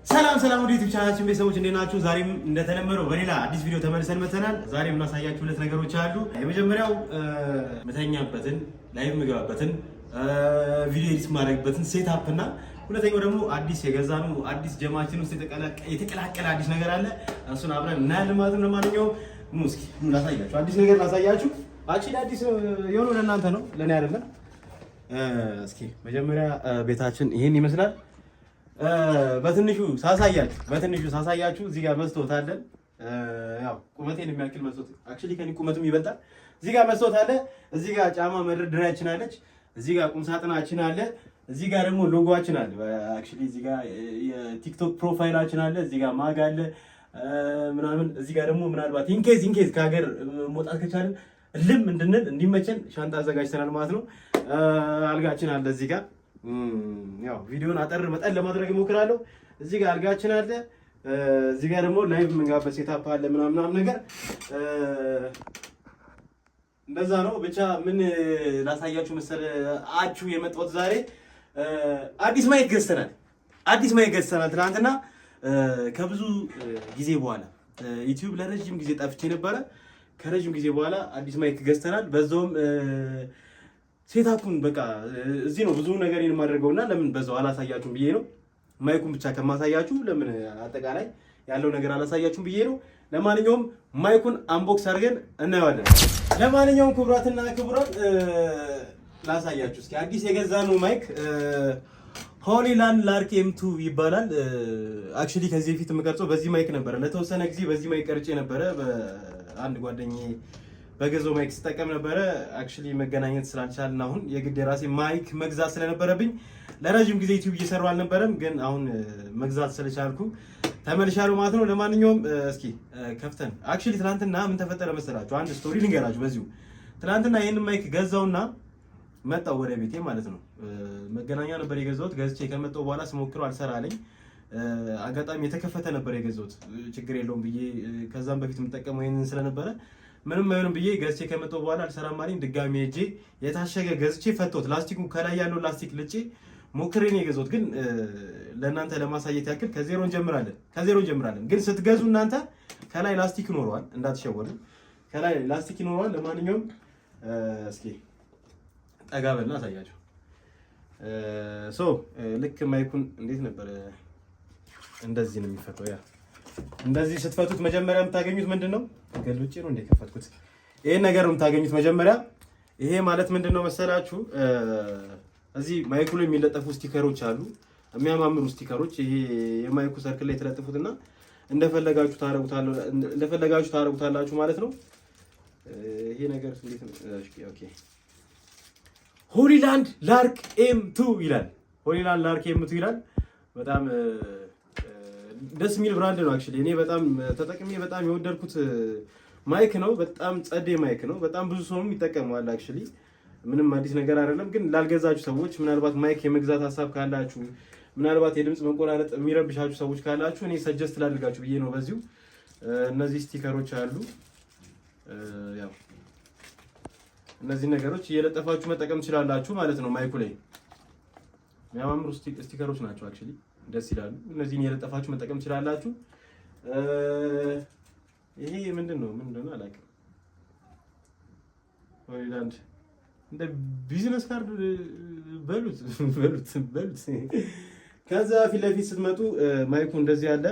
ሰላም ወደ ዩቲዩብ ቻናላችን ቤተሰቦች እንዴት ናችሁ? ዛሬም እንደተለመደው በሌላ አዲስ ቪዲዮ ተመልሰን መተናል። ዛሬ የምናሳያችሁ ሁለት ነገሮች አሉ። የመጀመሪያው መተኛበትን ላይቭ ምግባበትን ቪዲዮ ኤዲት ማድረግበትን ሴትአፕ እና ሁለተኛው ደግሞ አዲስ የገዛነው አዲስ ጀማችን ውስጥ የተቀላቀለ አዲስ ነገር አለ። እሱን አብረን እናያለን ማለት ነው። ለማንኛውም እስኪ ላሳያችሁ፣ አዲስ ነገር ላሳያችሁ። አዲስ የሆነው ለእናንተ ነው፣ ለእኔ አይደለም። እስኪ መጀመሪያ ቤታችን ይሄን ይመስላል። በትንሹ ሳሳያችሁ እዚህ ጋር መስታወት አለን። ያው ቁመቴን የሚያክል መስታወት አክቹሊ ከኔ ቁመቱም ይበልጣል። እዚህ ጋር መስታወት አለ። እዚህ ጋር ጫማ መደርደሪያችን አለች። እዚህ ጋር ቁም ሳጥናችን አለ። እዚህ ጋር ደግሞ ሎጎአችን አለ። አክቹሊ እዚህ ጋር የቲክቶክ ፕሮፋይላችን አለ። እዚህ ጋር ማግ አለ ምናምን። እዚህ ጋር ደግሞ ምናልባት ኢንኬዝ ከሀገር መውጣት ከቻለን ልም እንድንል እንዲመቸን ሻንጣ አዘጋጅተናል ማለት ነው። አልጋችን አለ እዚህ ጋር። ያው ቪዲዮን አጠር መጠን ለማድረግ እሞክራለሁ። እዚህ ጋር አልጋችን አለ። እዚህ ጋር ደግሞ ላይቭ የምንጋበት ሴታፕ አለ ምናምን ነገር እንደዛ ነው። ብቻ ምን ላሳያችሁ መሰላችሁ የመጣሁት ዛሬ አዲስ ማይክ ገዝተናል። ትናንትና ከብዙ ጊዜ በኋላ ዩቲዩብ ለረጅም ጊዜ ጠፍቼ ነበረ። ከረጅም ጊዜ በኋላ አዲስ ማይክ ገዝተናል። በዛውም ሴታፑን በቃ እዚህ ነው ብዙ ነገር የማደርገውና ለምን በዛው አላሳያችሁም ብዬ ነው። ማይኩን ብቻ ከማሳያችሁ ለምን አጠቃላይ ያለው ነገር አላሳያችሁም ብዬ ነው። ለማንኛውም ማይኩን አንቦክስ አድርገን እናየዋለን። ለማንኛውም ክቡራትና ክቡራን ላሳያችሁ እስኪ አዲስ የገዛነው ማይክ ሆሊላንድ ላርክ M2 ይባላል። አክቹሊ ከዚህ በፊት የምቀርጸው በዚህ ማይክ ነበረ። ለተወሰነ ጊዜ በዚህ ማይክ ቀርጬ ነበረ። በአንድ ጓደኛዬ በገዛው ማይክ ስጠቀም ነበረ። አክቹሊ መገናኘት ስላልቻልን አሁን የግድ የራሴ ማይክ መግዛት ስለነበረብኝ ለረጅም ጊዜ ዩቲዩብ እየሰራሁ አልነበረም። ግን አሁን መግዛት ስለቻልኩ ተመልሻለሁ ማለት ነው። ለማንኛውም እስኪ ከፍተን አክቹሊ ትናንትና ምን ተፈጠረ መሰላችሁ? አንድ ስቶሪ ልንገራችሁ በዚሁ። ትናንትና ይሄን ማይክ ገዛውና መጣው ወደ ቤቴ ማለት ነው። መገናኛ ነበር የገዛሁት። ገዝቼ ከመጣው በኋላ ስሞክረው አልሰራ አለኝ። አጋጣሚ የተከፈተ ነበር የገዛሁት። ችግር የለውም ብዬ ከዛም በፊት የምጠቀመው ይሄንን ስለነበረ ምንም አይሆንም ብዬ ገዝቼ ከመጣው በኋላ አልሰራም አለኝ። ድጋሚ ሄጄ የታሸገ ገዝቼ ፈቶት ላስቲኩ ከላይ ያለው ላስቲክ ልጬ ሞክሬ ነው የገዛሁት። ግን ለእናንተ ለማሳየት ያክል ከዜሮ እንጀምራለን። ግን ስትገዙ እናንተ ከላይ ላስቲክ ይኖረዋል፣ እንዳትሸወዱ። ከላይ ላስቲክ ይኖረዋል። ለማንኛውም እስኪ ጠጋ በልና አሳያችሁ። ልክ ማይኩን እንዴት ነበር? እንደዚህ ነው የሚፈተው። ያ እንደዚህ ስትፈቱት መጀመሪያ የምታገኙት ምንድነው? ገልብጬ ነው እንደከፈትኩት። ይሄን ነገር የምታገኙት መጀመሪያ። ይሄ ማለት ምንድነው መሰላችሁ? እዚህ ማይኩ ላይ የሚለጠፉ ስቲከሮች አሉ፣ የሚያማምሩ ስቲከሮች። ይሄ የማይኩ ሰርክል ላይ የተለጠፉትና እንደፈለጋችሁ ታረጉታላችሁ ማለት ነው። ይሄ ነገር እንዴት ነው? ኦኬ ሆሊላንድ ላርክ M2 ይላል። ሆሊላንድ ላርክ M2 ይላል። በጣም ደስ የሚል ብራንድ ነው። አክቹሊ እኔ በጣም ተጠቅሜ በጣም የወደድኩት ማይክ ነው። በጣም ጸዴ ማይክ ነው። በጣም ብዙ ሰውም ይጠቀመዋል። አክቹሊ ምንም አዲስ ነገር አይደለም። ግን ላልገዛችሁ ሰዎች ምናልባት ማይክ የመግዛት ሀሳብ ካላችሁ፣ ምናልባት የድምጽ መንቆራረጥ የሚረብሻችሁ ሰዎች ካላችሁ እኔ ሰጀስት ላድርጋችሁ ብዬ ነው በዚሁ። እነዚህ ስቲከሮች አሉ። ያው እነዚህ ነገሮች እየለጠፋችሁ መጠቀም ትችላላችሁ ማለት ነው። ማይኩ ላይ የሚያማምሩ ስቲከሮች ናቸው። አክቹሊ ደስ ይላሉ። እነዚህን እየለጠፋችሁ መጠቀም ትችላላችሁ። ይሄ ምንድነው አላውቅም። ሆሊላንድ እንደ ቢዝነስ ካርድ በሉት። ከዛ ፊት ለፊት ስትመጡ ማይኩ እንደዚህ ያለ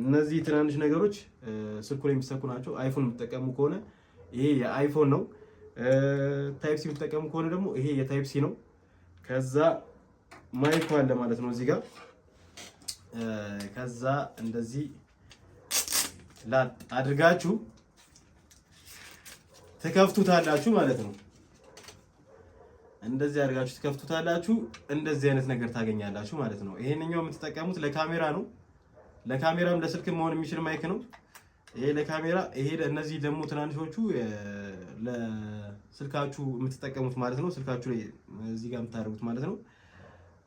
እነዚህ ትናንሽ ነገሮች ስልኩ ላይ የሚሰኩ ናቸው። አይፎን የምትጠቀሙ ከሆነ ይሄ የአይፎን ነው። ታይፕ ሲ የምትጠቀሙ ከሆነ ደግሞ ይሄ የታይፕ ሲ ነው። ከዛ ማይኩ አለ ማለት ነው እዚህ ጋር። ከዛ እንደዚህ ላጥ አድርጋችሁ ትከፍቱታላችሁ ማለት ነው። እንደዚህ አድርጋችሁ ትከፍቱታላችሁ። እንደዚህ አይነት ነገር ታገኛላችሁ ማለት ነው። ይሄንኛው የምትጠቀሙት ለካሜራ ነው። ለካሜራም ለስልክም መሆን የሚችል ማይክ ነው። ይሄ ለካሜራ፣ ይሄ እነዚህ ደግሞ ትናንሾቹ ለስልካችሁ የምትጠቀሙት ማለት ነው። ስልካችሁ ላይ እዚህ ጋር የምታደርጉት ማለት ነው።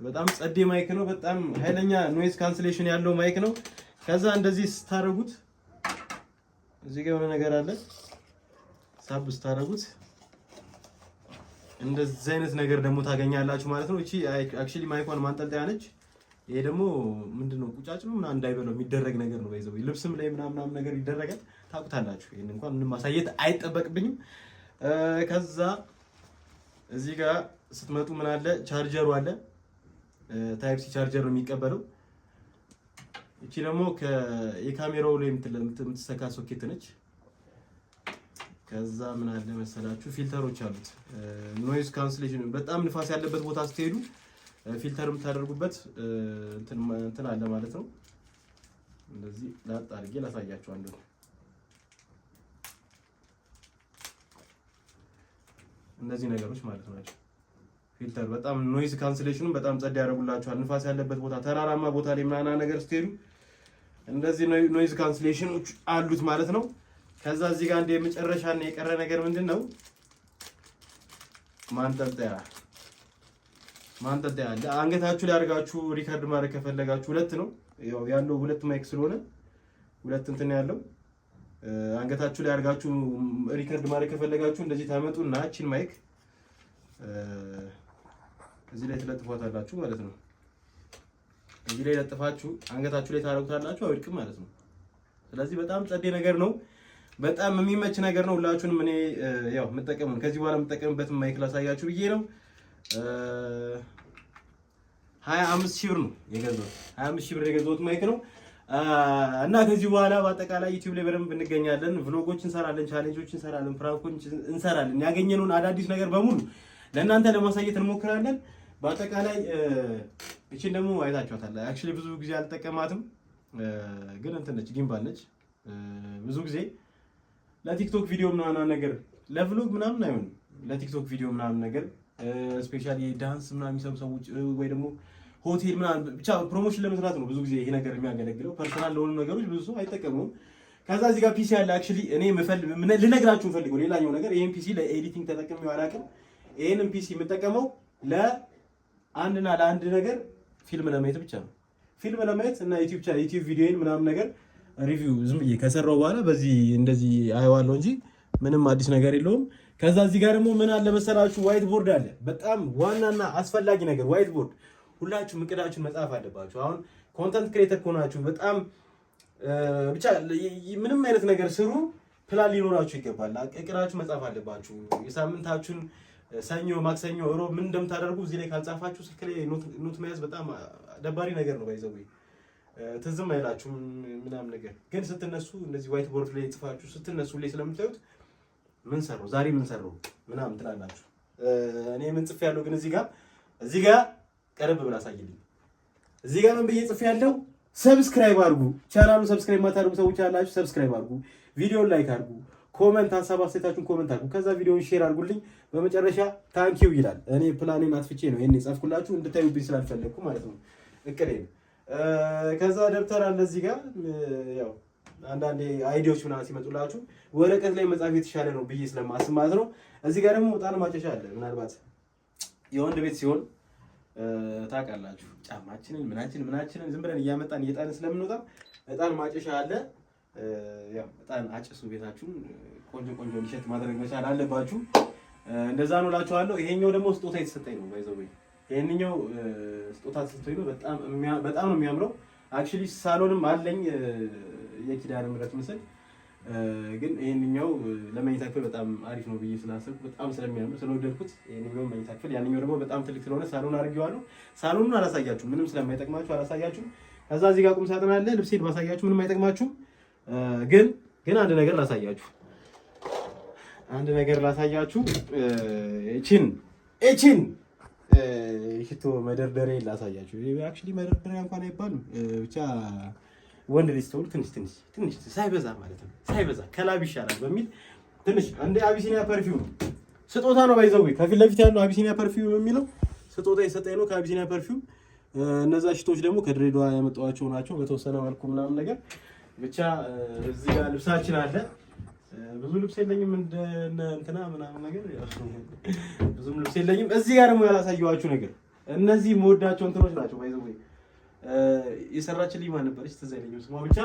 በጣም ጸዴ ማይክ ነው። በጣም ኃይለኛ ኖይዝ ካንስሌሽን ያለው ማይክ ነው። ከዛ እንደዚህ ስታደርጉት እዚህ ጋር የሆነ ነገር አለ። ሳብ ስታደርጉት እንደዚህ አይነት ነገር ደግሞ ታገኛላችሁ ማለት ነው። እቺ አክቹሊ ማይኳን ማንጠልጠያ ነች። ይሄ ደግሞ ምንድነው ቁጫጭ ነው ምናምን እንዳይበለው የሚደረግ ነገር ነው። ባይዘው ልብስም ላይ ምናምን ነገር ይደረጋል። ታውቁታላችሁ። ይሄን እንኳን ምንም ማሳየት አይጠበቅብኝም። ከዛ እዚህ ጋር ስትመጡ ምን አለ? ቻርጀሩ አለ። ታይፕ ሲ ቻርጀር ነው የሚቀበለው። እቺ ደግሞ የካሜራው ላይ የምትሰካ ሶኬት ነች። ከዛ ምን አለ መሰላችሁ? ፊልተሮች አሉት። ኖይዝ ካንስሌሽን በጣም ንፋስ ያለበት ቦታ ስትሄዱ ፊልተር የምታደርጉበት እንትን አለ ማለት ነው። እንደዚህ ላጥ አድርጌ ላሳያችሁ አንዱ ነው። እነዚህ ነገሮች ማለት ናቸው። ፊልተር በጣም ኖይዝ ካንስሌሽኑን በጣም ጸድ ያደርጉላችኋል። ንፋስ ያለበት ቦታ፣ ተራራማ ቦታ ላይ ምናምን ነገር ስትሄዱ እንደዚህ ኖይዝ ካንስሌሽኖች አሉት ማለት ነው። ከዛ እዚህ ጋር እንደ የመጨረሻና የቀረ ነገር ምንድነው? ማንጠልጠያ አለ። አንገታችሁ ላይ አድርጋችሁ ሪከርድ ማድረግ ከፈለጋችሁ ሁለት ነው ያለው። ሁለት ማይክ ስለሆነ ሁለት እንትን ያለው አንገታችሁ ላይ አድርጋችሁ ሪከርድ ማድረግ ከፈለጋችሁ እንደዚህ ታመጡና እቺን ማይክ እዚህ ላይ ትለጥፏታላችሁ ማለት ነው። እዚህ ላይ ለጥፋችሁ አንገታችሁ ላይ ታረጉታላችሁ፣ አይወድቅም ማለት ነው። ስለዚህ በጣም ጸዴ ነገር ነው። በጣም የሚመች ነገር ነው። ሁላችሁንም እኔ ያው የምጠቀመው ከዚህ በኋላ የምጠቀምበት ማይክ ላሳያችሁ ብዬ ነው። 25,000 ብር ነው የገዛሁት። 25,000 ብር የገዛሁት ማይክ ነው እና ከዚህ በኋላ በአጠቃላይ ዩቲዩብ ላይ በደንብ እንገኛለን። ቭሎጎች እንሰራለን፣ ቻሌንጆች እንሰራለን፣ ፕራንኮች እንሰራለን። ያገኘነውን አዳዲስ ነገር በሙሉ ለእናንተ ለማሳየት እንሞክራለን። በአጠቃላይ እቺን ደግሞ አይታችኋታል። አክቹሊ ብዙ ጊዜ አልጠቀማትም፣ ግን እንትን ነች፣ ጊምባል ነች። ብዙ ጊዜ ለቲክቶክ ቪዲዮ ምናምን ነገር ለቭሎግ ምናምን አይሆንም። ለቲክቶክ ቪዲዮ ምናምን ነገር ስፔሻሊ ዳንስ ምናምን የሚሰሩ ሰዎች ወይ ደግሞ ሆቴል ምናምን ብቻ ፕሮሞሽን ለመስራት ነው ብዙ ጊዜ ይሄ ነገር የሚያገለግለው። ፐርሰናል ለሆኑ ነገሮች ብዙ ሰው አይጠቀሙም። ከዛ እዚህ ጋር ፒሲ አለ። አክቹሊ እኔ ልነግራችሁ ፈልገው ሌላኛው ነገር ይሄን ፒሲ ለኤዲቲንግ ተጠቅሜው አላውቅም። ይሄንን ፒሲ የምጠቀመው ለአንድና ለአንድ ነገር ፊልም ለማየት ብቻ ነው። ፊልም ለማየት እና ዩቲዩብ ቪዲዮን ምናምን ነገር ሪቪው ዝም ብዬ ከሰራው በኋላ በዚህ እንደዚህ አየዋለሁ እንጂ ምንም አዲስ ነገር የለውም። ከዛ እዚህ ጋር ደግሞ ምን አለ መሰላችሁ? ዋይት ቦርድ አለ። በጣም ዋናና አስፈላጊ ነገር ዋይት ቦርድ። ሁላችሁም እቅዳችሁን መጻፍ አለባችሁ። አሁን ኮንተንት ክሬተር ከሆናችሁ በጣም ብቻ ምንም አይነት ነገር ስሩ፣ ፕላን ሊኖራችሁ ይገባል። እቅዳችሁ መጻፍ አለባችሁ። የሳምንታችሁን ሰኞ፣ ማክሰኞ፣ ሮብ ምን እንደምታደርጉ እዚህ ላይ ካልጻፋችሁ ስልክ ላይ ኖት መያዝ በጣም ደባሪ ነገር ነው። ባይዘው ትዝም አይላችሁም ምናምን ነገር ግን ስትነሱ እንደዚህ ዋይት ቦርድ ላይ ጽፋችሁ ስትነሱ ላይ ስለምታዩት ምን ሰራው ዛሬ ምን ሰራው ምናምን ትላላችሁ። እኔ ምን ጽፌ ያለው ግን እዚህ ጋር ቀረብ ብላ አሳይልኝ። እዚህ ጋር ምን ብዬ ጽፌ ያለው? ሰብስክራይብ አድርጉ። ቻናሉን ሰብስክራይብ ማታደርጉ ሰዎች አላችሁ፣ ሰብስክራይብ አድርጉ። ቪዲዮውን ላይክ አድርጉ። ኮሜንት ሀሳብ አስተያየታችሁን ኮሜንት አድርጉ። ከዛ ቪዲዮውን ሼር አድርጉልኝ። በመጨረሻ ታንኪው ይላል። እኔ ፕላኔን አጥፍቼ ነው ይሄን የጻፍኩላችሁ እንድታዩብኝ ስላልፈለግኩ ማለት ነው እቅዴ። ከዛ ደብተር አለ እዚህ ጋር ያው አንዳንዴ አይዲያዎች ምናምን ሲመጡላችሁ ወረቀት ላይ መጻፍ የተሻለ ነው ብዬ ስለማስብ ማለት ነው። እዚህ ጋር ደግሞ ዕጣን ማጨሻ አለ። ምናልባት የወንድ ቤት ሲሆን ታውቃላችሁ ጫማችንን ምናችንን ዝም ብለን እያመጣን እየጣልን ስለምንወጣ ዕጣን ማጨሻ አለ። ያው ዕጣን አጭሱ፣ ቤታችሁን ቆንጆ እንዲሸት ማድረግ መቻል አለባችሁ። እንደዛ ነው እላችኋለሁ። ይሄኛው ደግሞ ስጦታ የተሰጠኝ ነው። ባይዘው ይሄንኛው ስጦታ ተሰጥቶኝ ነው። በጣም ነው የሚያምረው። አክቹሊ ሳሎንም አለኝ የኪዳነ ምሕረት ምስል፣ ግን ይሄንኛው ለመኝታ ክፍል በጣም አሪፍ ነው ብዬ ስላሰብኩ በጣም ስለሚያምር ስለወደድኩት ይሄንኛው መኝታ ክፍል፣ ያንኛው ደግሞ በጣም ትልቅ ስለሆነ ሳሎን አድርጌዋለሁ። ሳሎኑን አላሳያችሁም፣ ምንም ስለማይጠቅማችሁ አላሳያችሁም። ከዛ እዚህ ጋር ቁም ሳጥን አለ። ልብሴን ባሳያችሁ ምንም አይጠቅማችሁም። ግን አንድ ነገር ላሳያችሁ እቺን ሽቶ መደርደሪያ ላሳያችሁ። አክቹሊ መደርደሪያ እንኳን አይባልም፣ ብቻ ወንድ ልጅ ተውል ትንሽ ሳይበዛ ማለት ነው፣ ሳይበዛ ከላብ ይሻላል በሚል ትንሽ እንደ አቢሲኒያ ፐርፊውም ስጦታ ነው። ባይዘው ከፊት ለፊት ያለው አቢሲኒያ ፐርፊውም የሚለው ስጦታ የሰጠኝ ነው ከአቢሲኒያ ፐርፊውም። እነዛ ሽቶች ደግሞ ከድሬዳዋ ያመጣኋቸው ናቸው በተወሰነ መልኩ ምናምን ነገር። ብቻ እዚህ ጋር ልብሳችን አለ። ብዙ ልብስ የለኝም እንትና ምናምን ነገር ብዙም ልብስ የለኝም። እዚህ ጋር ደግሞ ያላሳየኋችሁ ነገር እነዚህ የምወዳቸው እንትኖች ናቸው። ባይዘው የሰራችልኝ ማን ነበረች ትዝ አይለኝም ስሟ። ብቻ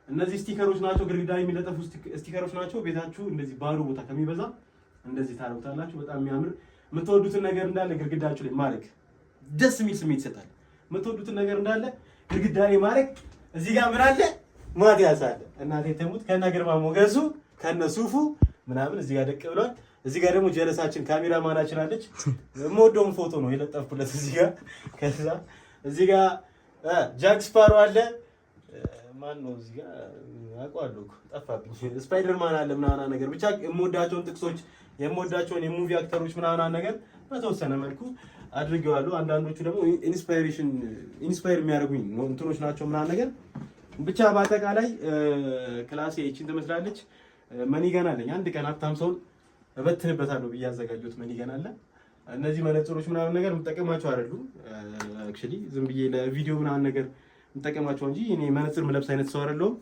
እነዚህ ስቲከሮች ናቸው፣ ግድግዳ የሚለጠፉ ስቲከሮች ናቸው። ቤታችሁ እንደዚህ ባዶ ቦታ ከሚበዛ እንደዚህ ታረጉታላችሁ። በጣም የሚያምር የምትወዱትን ነገር እንዳለ ግድግዳችሁ ላይ ማድረግ ደስ የሚል ስሜት ይሰጣል። የምትወዱትን ነገር እንዳለ ግድግዳ ላይ ማድረግ። እዚህ ጋር ምን አለ? ማቲያስ አለ። እናቴ ተሙት ከነ ግርማ ሞገሱ ከነ ሱፉ ምናምን እዚህ ጋር ደቅ ብሏል። እዚህ ጋር ደግሞ ጀለሳችን ካሜራማናችን አለች። የምወደውን ፎቶ ነው የለጠፍኩለት እዚህ ጋር። ከዛ እዚህ ጋር ጃክ ስፓሮ አለ። ማን ነው እዚህ ጋር አውቀዋለሁ እኮ ጠፋብኝ። ስፓይደርማን አለ ምናምን ነገር ብቻ የምወዳቸውን ጥቅሶች የምወዳቸውን የሙቪ አክተሮች ምናምን ነገር በተወሰነ መልኩ አድርጌዋለሁ። አንዳንዶቹ ደግሞ ኢንስፓየር የሚያደርጉኝ ነው እንትኖች ናቸው ምናምን ነገር ብቻ በአጠቃላይ ክላሴ እቺን ትመስላለች። መኒገን አለኝ አንድ ቀን ሀብታም ሰውን እበትንበታለሁ ብዬ ያዘጋጀሁት መኒገን አለ። እነዚህ መነጽሮች ምናምን ነገር የምጠቀማቸው አይደሉም። አክቹሊ ዝም ብዬ ለቪዲዮ ምናምን ነገር የምጠቀማቸው እንጂ እኔ መነጽር የምለብስ አይነት ሰው አይደለሁም።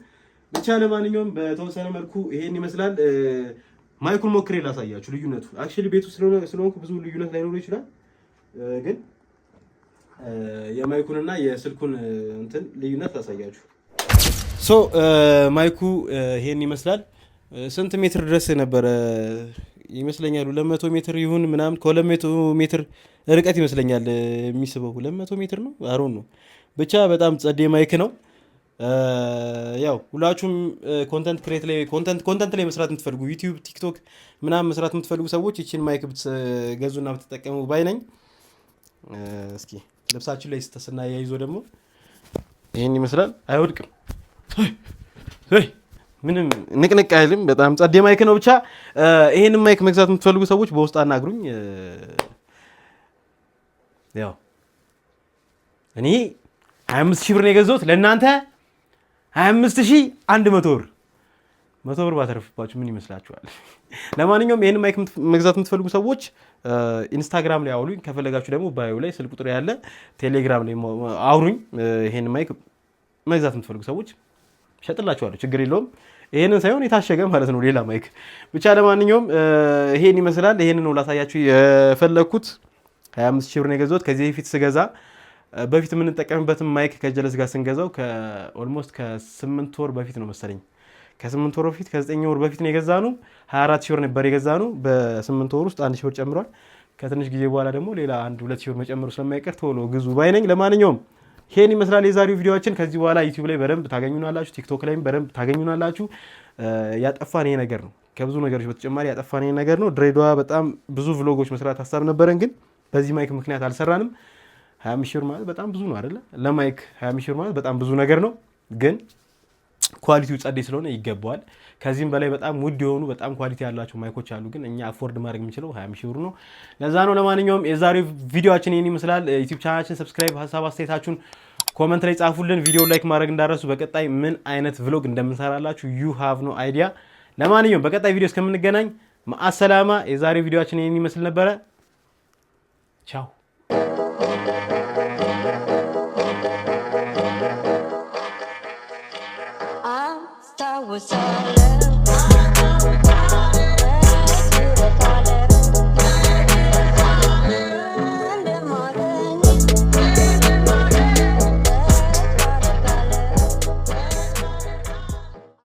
ብቻ ለማንኛውም በተወሰነ መልኩ ይሄን ይመስላል። ማይኩን ሞክሬ ላሳያችሁ ልዩነቱ። አክቹሊ ቤቱ ስለሆንኩ ብዙ ልዩነት ላይኖር ይችላል፣ ግን የማይኩንና የስልኩን እንትን ልዩነት ላሳያችሁ። ሶ ማይኩ ይሄን ይመስላል። ስንት ሜትር ድረስ ነበረ ይመስለኛል? 200 ሜትር ይሁን ምናምን ከ200 ሜትር ርቀት ይመስለኛል የሚስበው 200 ሜትር ነው አሮን ነው። ብቻ በጣም ጸዴ ማይክ ነው። ያው ሁላችሁም ኮንተንት ላይ መስራት የምትፈልጉ ዩቲዩብ፣ ቲክቶክ ምናምን መስራት የምትፈልጉ ሰዎች ይችን ማይክ ብትገዙና ብትጠቀሙ ባይ ነኝ። እስኪ ልብሳችን ላይ ስናያይዞ ደግሞ ይሄን ይመስላል። አይወድቅም፣ ምንም ንቅንቅ አይልም። በጣም ጸዴ ማይክ ነው። ብቻ ይሄንን ማይክ መግዛት የምትፈልጉ ሰዎች በውስጥ አናግሩኝ። ያው እኔ 25,000 ብር ነው የገዛሁት፣ ለእናንተ 25,100 ብር 100 ብር ባተረፍባችሁ ምን ይመስላችኋል? ለማንኛውም ይሄንን ማይክ መግዛት የምትፈልጉ ሰዎች ኢንስታግራም ላይ አውሩኝ። ከፈለጋችሁ ደግሞ ባዮ ላይ ስልክ ቁጥር ያለ ቴሌግራም ላይ አውሩኝ። ይሄንን ማይክ መግዛት የምትፈልጉ ሰዎች ሸጥላችኋለሁ፣ ችግር የለውም። ይሄንን ሳይሆን የታሸገ ማለት ነው ሌላ ማይክ። ብቻ ለማንኛውም ይሄን ይመስላል። ይሄንን ነው ላሳያችሁ የፈለኩት። 25,000 ብር ነው የገዛሁት። ከዚህ በፊት ስገዛ በፊት የምንጠቀምበትን ማይክ ከጀለስ ጋር ስንገዛው ኦልሞስት ከ8 ወር በፊት ነው መሰለኝ፣ ከ8 ወር በፊት ከ9 ወር በፊት ነው የገዛነው። 24,000 ብር ነበር የገዛነው። በ8 ወር ውስጥ 1,000 ብር ጨምሯል። ከትንሽ ጊዜ በኋላ ደግሞ ሌላ 1-2,000 ብር መጨመሩ ስለማይቀር ቶሎ ግዙ ባይ ነኝ። ለማንኛውም ይሄን ይመስላል የዛሬው ቪዲዮአችን። ከዚህ በኋላ ዩቲዩብ ላይ በደንብ ታገኙናላችሁ፣ ቲክቶክ ላይም በደንብ ታገኙናላችሁ። ያጠፋን ይሄ ነገር ነው፣ ከብዙ ነገሮች በተጨማሪ ያጠፋን ይሄ ነገር ነው። ድሬዳዋ በጣም ብዙ ቭሎጎች መስራት ሀሳብ ነበረን፣ ግን በዚህ ማይክ ምክንያት አልሰራንም። 25,000 ብር ማለት በጣም ብዙ ነው አይደለ? ለማይክ 25,000 ብር ማለት በጣም ብዙ ነገር ነው፣ ግን ኳሊቲው ጸዴ ስለሆነ ይገባዋል። ከዚህም በላይ በጣም ውድ የሆኑ በጣም ኳሊቲ ያላቸው ማይኮች አሉ፣ ግን እኛ አፎርድ ማድረግ የምንችለው 20,000 ብር ነው። ለዛ ነው። ለማንኛውም የዛሬው ቪዲዮአችን ይሄን ይመስላል። ዩቲዩብ ቻናላችን ሰብስክራይብ፣ ሀሳብ አስተያየታችሁን ኮመንት ላይ ጻፉልን። ቪዲዮ ላይክ ማድረግ እንዳረሱ። በቀጣይ ምን አይነት ቭሎግ እንደምንሰራላችሁ ዩ ሃቭ ኖ አይዲያ። ለማንኛውም በቀጣይ ቪዲዮ እስከምንገናኝ ማአሰላማ። የዛሬው ቪዲዮአችን ይሄን ይመስል ነበረ። ቻው። was all love.